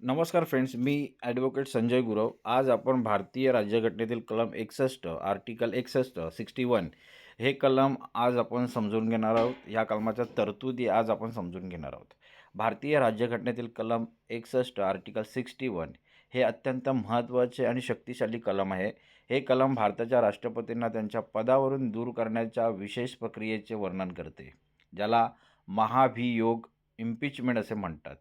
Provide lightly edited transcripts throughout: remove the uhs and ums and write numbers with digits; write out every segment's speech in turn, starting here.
नमस्कार फ्रेंड्स, मी ॲडव्होकेट संजय गुरव. आज आपण भारतीय राज्यघटनेतील कलम 61 आर्टिकल 61 61 हे कलम आज आपण समजून घेणार आहोत. या कलमाच्या तरतुदी आज आपण समजून घेणार आहोत. भारतीय राज्यघटनेतील कलम 61 आर्टिकल 61 हे अत्यंत महत्त्वाचे आणि शक्तिशाली कलम आहे. हे कलम भारताच्या राष्ट्रपतींना त्यांच्या पदावरून दूर करण्याच्या विशेष प्रक्रियेचे वर्णन करते, ज्याला महाभियोग इम्पिचमेंट असे म्हणतात.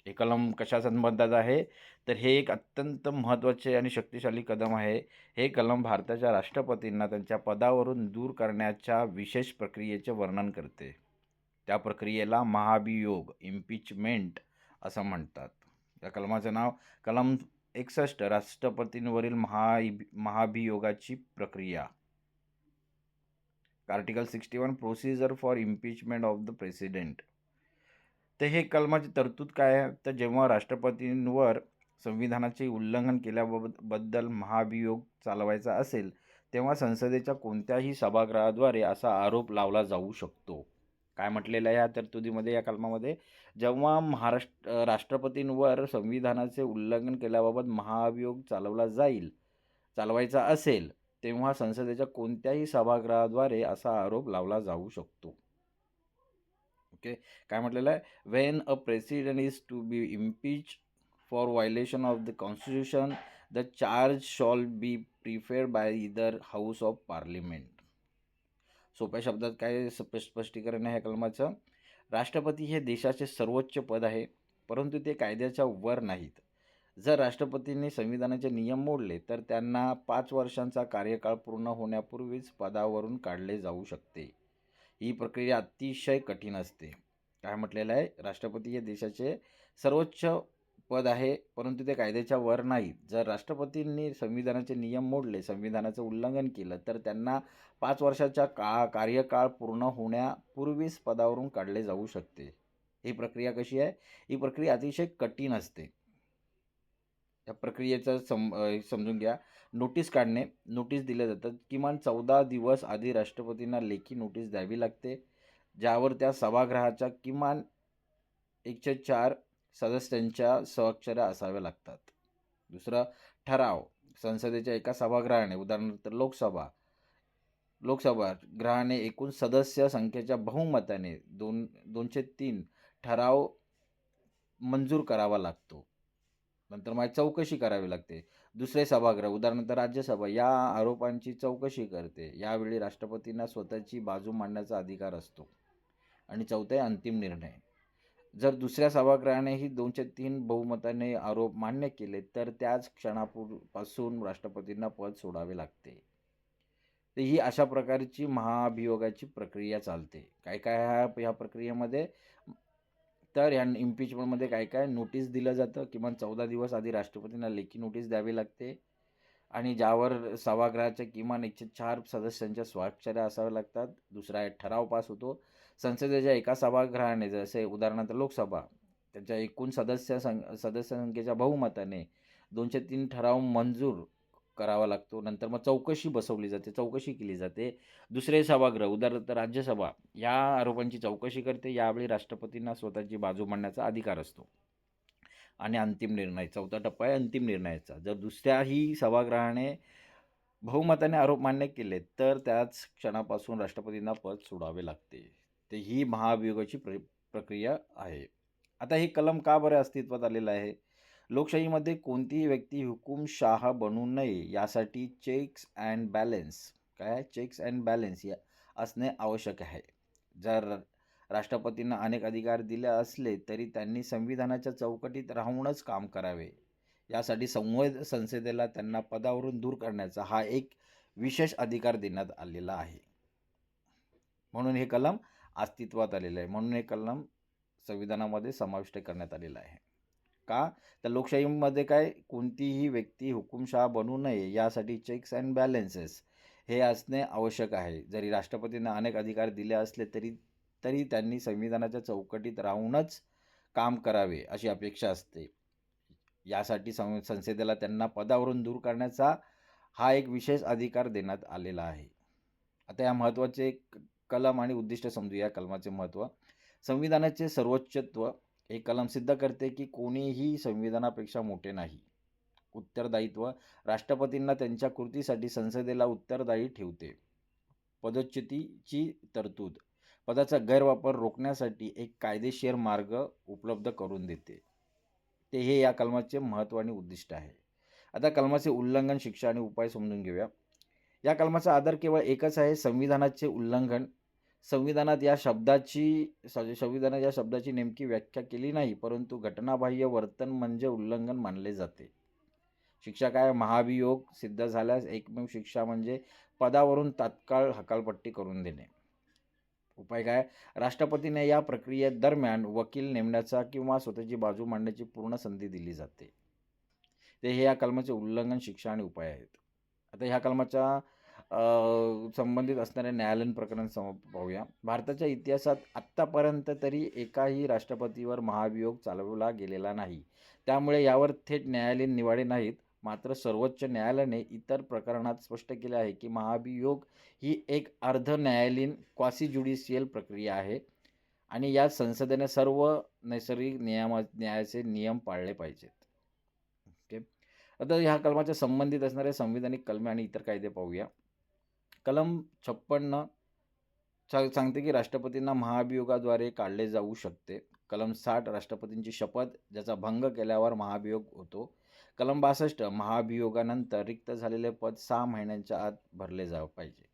हे कलम कशा संबंधात आहे? तर हे एक अत्यंत महत्त्वाचे आणि शक्तिशाली कदम आहे. हे कलम भारताच्या राष्ट्रपतींना त्यांच्या पदावरून दूर करण्याच्या विशेष प्रक्रियेचे वर्णन करते. त्या प्रक्रियेला महाभियोग इम्पिचमेंट असं म्हणतात. या कलमाचं नाव कलम 61 राष्ट्रपतींवरील महाभियोगाची प्रक्रिया. Article 61 procedure for impeachment of the president. तर हे कलमाची तरतूद काय आहे? तर जेव्हा राष्ट्रपतींवर संविधानाचे उल्लंघन केल्याबद्दल महाभियोग चालवायचा असेल, तेव्हा संसदेच्या कोणत्याही सभागृहाद्वारे असा आरोप लावला जाऊ शकतो. काय म्हटलेलं आहे या तरतुदीमध्ये, या कलमामध्ये? जेव्हा राष्ट्रपतींवर संविधानाचे उल्लंघन केल्याबाबत महाभियोग चालवायचा असेल, तेव्हा संसदेच्या कोणत्याही सभागृहाद्वारे असा आरोप लावला जाऊ शकतो. ओके, काय म्हटलेलं आहे? When a president is to be impeach for violation of the constitution, the charge shall be preferred by either house of parliament. सोप्या शब्दात काय स्पष्टीकरण आहे कलमाचं? राष्ट्रपती हे देशाचे सर्वोच्च पद आहे, परंतु ते कायद्याच्या वर नाहीत. जर राष्ट्रपतींनी संविधानाचे नियम मोडले तर त्यांना 5 वर्षांचा कार्यकाळ पूर्ण होण्यापूर्वीच पदावरून काढले जाऊ शकते. ही प्रक्रिया अतिशय कठीण असते. काय म्हटलेलं आहे? राष्ट्रपती हे देशाचे सर्वोच्च पद आहे, परंतु ते कायद्याच्या वर नाहीत. जर राष्ट्रपतींनी संविधानाचे नियम मोडले, संविधानाचं उल्लंघन केलं, तर त्यांना 5 वर्षाचा कार्यकाळ पूर्ण होण्यापूर्वीच पदावरून काढले जाऊ शकते. ही प्रक्रिया कशी आहे? ही प्रक्रिया अतिशय कठीण असते. या प्रक्रियेचं समजून घ्या. नोटीस काढणे. नोटीस दिल्या जातात. किमान 14 दिवस आधी राष्ट्रपतींना लेखी नोटीस द्यावी लागते, ज्यावर त्या सभागृहाच्या किमान 104 सदस्यांच्या स्वाक्षऱ्या असाव्या लागतात. दुसरं, ठराव. संसदेच्या एका सभागृहाने, उदाहरणार्थ लोकसभा गृहाने एकूण सदस्य संख्येच्या बहुमताने 203 ठराव मंजूर करावा लागतो. नंतर मग चौकशी करावी लागते. दुसरे सभागृह, उदाहरणार्थ राज्यसभा, या आरोपांची चौकशी करते. यावेळी राष्ट्रपतींना स्वतःची बाजू मांडण्याचा अधिकार असतो. आणि चौथे, अंतिम निर्णय. जर दुसऱ्या सभागृहानेही 203 बहुमताने आरोप मान्य केले, तर त्याच क्षणापासून राष्ट्रपतींना पद सोडावे लागते. तर ही अशा प्रकारची महाभियोगाची प्रक्रिया चालते. काय काय ह्या प्रक्रियेमध्ये? तर या इम्पिचमेंटमध्ये काय काय? नोटीस दिलं जातं. किमान 14 दिवस आधी राष्ट्रपतींना लेखी नोटीस द्यावी लागते आणि ज्यावर सभागृहाच्या किमान 104 सदस्यांच्या स्वाक्षऱ्या असाव्या लागतात. दुसरा आहे, ठराव पास होतो. संसदेच्या एका सभागृहाने, जसे उदाहरणार्थ लोकसभा, त्याच्या एकूण सदस्य संख्येच्या बहुमताने 203 ठराव मंजूर करावा लागतो. नंतर मग चौकशी केली जाते. दुसरे सभागृह, उदाहरणार्थ राज्यसभा, या आरोपांची चौकशी करते. यावेळी राष्ट्रपतींना स्वतःची बाजू मांडण्याचा अधिकार असतो. आणि अंतिम निर्णय, चौथा टप्पा आहे अंतिम निर्णयाचा. जर दुसऱ्याही सभागृहाने बहुमताने आरोप मान्य केले, तर त्याच क्षणापासून राष्ट्रपतींना पद सोडावे लागते. तर ही महाभियोगाची प्रक्रिया आहे. आता हे कलम का बरं अस्तित्वात आलेलं आहे? लोकशाहीमध्ये कोणतीही व्यक्ती हुकुमशाह बनू नये, यासाठी checks and balance, checks and balance या असणे आवश्यक आहे. जर राष्ट्रपतींना अनेक अधिकार दिले असले तरी त्यांनी संविधानाच्या चौकटीत राहूनच काम करावे. यासाठी संसदेला त्यांना पदावरून दूर करण्याचा हा एक विशेष अधिकार देण्यात आलेला आहे. म्हणून हे कलम अस्तित्वात आलेलं आहे. म्हणून हे कलम संविधानामध्ये समाविष्ट करण्यात आलेलं आहे. का? तर लोकशाहीमध्ये कोणतीही व्यक्ती हुकुमशाह बनू नये, यासाठी चेक्स अँड बॅलन्सेस हे असणे आवश्यक आहे. जरी राष्ट्रपतींना अनेक अधिकार दिले असले तरी त्यांनी संविधानाच्या चौकटीत राहूनच काम करावे अशी अपेक्षा असते. यासाठी संसदेला त्यांना पदावरून दूर करण्याचा हा एक विशेष अधिकार देण्यात आलेला आहे. आता या महत्त्वाचे कलम आणि उद्दिष्ट समजूया. कलमाचे महत्त्व: संविधानाचे सर्वोच्चत्व. हे कलम सिद्ध करते की कोणीही संविधानापेक्षा मोठे नाही. उत्तरदायित्व राष्ट्रपतींना त्यांच्या कृतीसाठी संसदेला उत्तरदायी ठेवते. पदच्युतीची तरतूद पदाचा गैरवापर रोखण्यासाठी एक कायदेशीर मार्ग उपलब्ध करून देते. हे या कलमाचे महत्त्व आणि उद्दिष्ट आहे. आता कलमाचे उल्लंघन, शिक्षा आणि उपाय समजून घेऊया. या कलमाचा आधार केवळ एकच आहे, संविधानाचे उल्लंघन. संविधानात या शब्दाची नेमकी व्याख्या केली नाही, परंतु घटनाबाह्य वर्तन म्हणजे उल्लंघन मानले जाते. शिक्षा काय? महाभियोग सिद्ध झाल्यास एकमेव शिक्षा म्हणजे पदावरून तात्काळ हकालपट्टी करून देणे. उपाय काय? राष्ट्रपतीने या प्रक्रियेदरम्यान वकील नेमण्याचा किंवा स्वतःची बाजू मांडण्याची पूर्ण संधी दिली जाते. हे या कलमाचे उल्लंघन, शिक्षा आणि उपाय आहेत. आता ह्या कलमाच्या संबंधित असणाऱ्या न्यायालयीन प्रकरण पाहूया. भारताच्या इतिहासात आत्तापर्यंत तरी एकाही राष्ट्रपतीवर महाभियोग चालवला गेलेला नाही. त्यामुळे यावर थेट न्यायालयीन निवाडे नाहीत. मात्र सर्वोच्च न्यायालयाने इतर प्रकरणात स्पष्ट केले आहे की महाभियोग ही एक अर्ध न्यायालयीन क्वासी ज्युडिशियल प्रक्रिया आहे आणि यात संसदेने सर्व नैसर्गिक न्यायाचे नियम पाळले पाहिजेत. ओके. आता ह्या कलमाच्या संबंधित असणारे संविधानिक कलमे आणि इतर कायदे पाहूया. कलम 56 सांगते की राष्ट्रपतींना महाभियोगाद्वारे काढले जाऊ शकते. कलम 60 राष्ट्रपतींची शपथ ज्याचा भंग केल्यावर महाभियोग होतो. कलम 62 महाभियोगानंतर रिक्त झालेले पद 6 महिन्यांच्या आत भरले पाहिजे.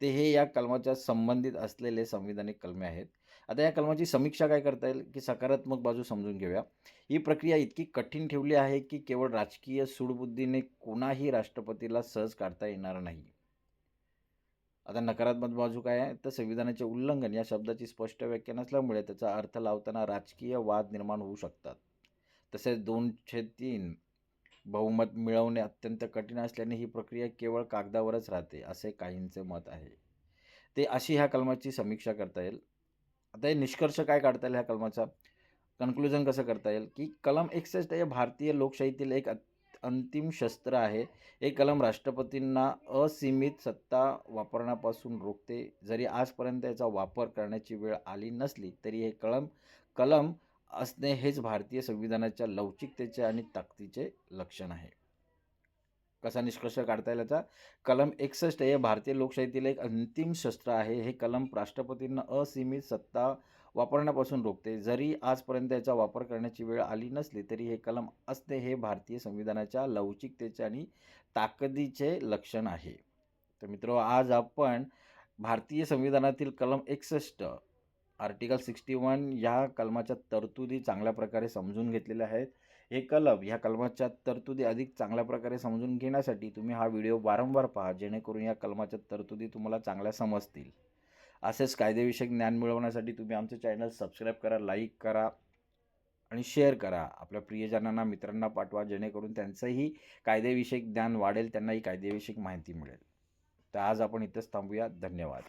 हे या कलमाच्या संबंधित असलेले संविधानिक कलमे आहेत. आता या कलमाची समीक्षा काय करता येईल की सकारात्मक बाजू समजून घेऊया. ही प्रक्रिया इतकी कठीण ठेवली आहे की केवळ राजकीय सूडबुद्धीने कोणाही राष्ट्रपतीला सहज काढता येणार नाही. आता नकारात्मक बाजू काय आहे? तर संविधानाचे उल्लंघन या शब्दाची स्पष्ट व्याख्या नसल्यामुळे त्याचा अर्थ लावताना राजकीय वाद निर्माण होऊ शकतात. तसेच 2/3 बहुमत मिळवणे अत्यंत कठीण असल्याने ही प्रक्रिया केवळ कागदावरच राहते, असे काहींचे मत आहे. अशी ह्या कलमाची समीक्षा करता येईल. आता हे निष्कर्ष काय काढता येईल ह्या कलमाचा? कन्क्लुजन कसं करता येईल की कलम 61 हे भारतीय लोकशाहीतील एक अंतिम शस्त्र आहे. हे कलम राष्ट्रपतींना असीमित सत्ता वापरण्यापासून रोखते. जरी आजपर्यंत याचा वापर करण्याची वेळ आली नसली तरी हे कलम असणे हेच भारतीय संविधानाच्या लवचिकतेचे आणि ताकदीचे लक्षण आहे. कसा निष्कर्ष काढता येईल याचा? कलम 61 हे भारतीय लोकशाहीतील एक अंतिम शस्त्र आहे. हे कलम राष्ट्रपतींना असीमित सत्ता वापरण्यापासून रोखते. जरी आजपर्यंत याचा वापर करण्याची वेळ आली नसली तरी हे कलम असणे हे भारतीय संविधानाच्या लवचिकतेचे आणि ताकदीचे लक्षण आहे. तर मित्र, आज आपण भारतीय संविधानातील कलम 61 आर्टिकल 61 ह्या कलमाच्या तरतुदी चांगल्या प्रकारे समजून घेतलेल्या आहेत. ह्या कलमाच्या तरतुदी अधिक चांगल्या प्रकारे समजून घेण्यासाठी तुम्ही हा व्हिडिओ वारंवार पहा, जेणेकरून या कलमाच्या तरतुदी तुम्हाला चांगल्या समजतील. असेच कायदेविषयक ज्ञान मिळवण्यासाठी तुम्ही आमचे चॅनल सबस्क्राईब करा, लाईक करा आणि शेअर करा. आपल्या प्रियजनांना, मित्रांना पाठवा, जेणेकरून त्यांचंही कायदेविषयक ज्ञान वाढेल, त्यांनाही कायदेविषयक माहिती मिळेल. तर आज आपण इथंच थांबूया. धन्यवाद.